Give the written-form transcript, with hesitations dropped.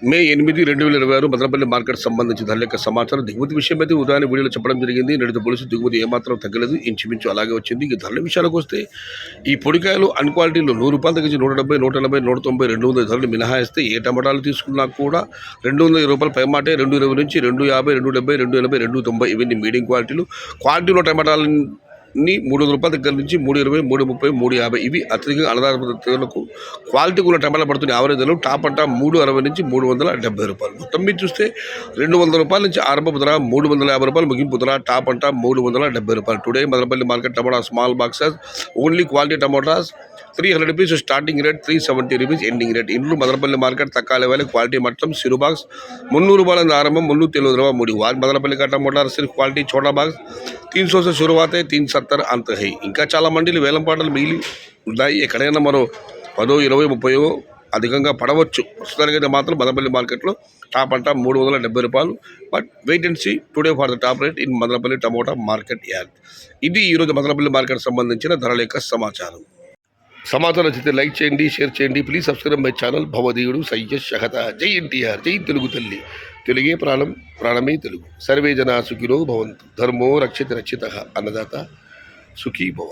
మే 8, 2026 Madanapalle market సంబంధించి ధరల యొక్క సమాచారం. దిగుమతి విషయం అయితే ఉదయాన్నే వీడియోలో చెప్పడం జరిగింది. నేటితో పోలిసి దిగుమతి ఏమాత్రం తగ్గలేదు, ఇంచుమించు అలాగే వచ్చింది. ఇక ధరల విషయాలకు వస్తే ఈ పొడికాయలు అన్ క్వాలిటీలో ₹100 తగ్గించి 170, 180, 190, 200 ధరలు మినహాయిస్తే ఏ టమాటాలు తీసుకున్నా కూడా ₹220 పైమాటే. 220 నుంచి 250, 270, 280, 290 ఇవన్నీ మీడియం క్వాలిటీలు. క్వాలిటీలో టమాటాలు ₹300 దగ్గర నుంచి 320, 330, 350 ఇవి అత్యధికంగా అన్నదాతలకు క్వాలిటీ కూడా టమాటా పడుతున్న యావరేజ్ ధరలు. టాప్ అంటా ₹360 నుంచి ₹370. మొత్తం మీద చూస్తే ₹200 నుంచి ఆరంభపు ధర ₹350, ముగింపు ధర టాప్ అంటా ₹370. టుడే మదనపల్లి మార్కెట్ టమాటా small boxes only quality tomatoes ₹300 starting rate, ₹370 ending rate. ఇండ్లు మదనపల్లి మార్కెट तक आने वाले क्वालिटी मतलब सिरू बाक्स ₹300 आरंभ, ₹300 मूडी वाज मदनपल्ली का टमाटर सिर्फ क्वालिटी छोटा बाक्स 300 से शुरुआत है, 370 अंत है. ఇంకా చాలా మండీలు వేలం పాటలు మిగిలి ఉన్నాయి. ఎక్కడైనా మరో 10, 20, 30 అధికంగా పడవచ్చు. ప్రస్తుతానికైతే మాత్రం మదనపల్లి మార్కెట్లో టాప్ అంటా ₹370. But wait and see today for the top rate in Madanapalle tomato market yard. ఇది ఈరోజు మదనపల్లి మార్కెట్ సంబంధించిన ధరల యొక్క సమాచారం. సమాచారం నచ్చితే లైక్ చేయండి, షేర్ చేయండి. Please subscribe my channel. భవదీయుడు సయ్యద్ షహత. జై ఎన్టీఆర్, జై తెలుగు తల్లి. తెలుగే ప్రాణం, ప్రాణమే తెలుగు. సర్వే జనా సుఖినో భవంతు. ధర్మో రక్షిత రక్షిత. అన్నదాత సుఖీ భవ.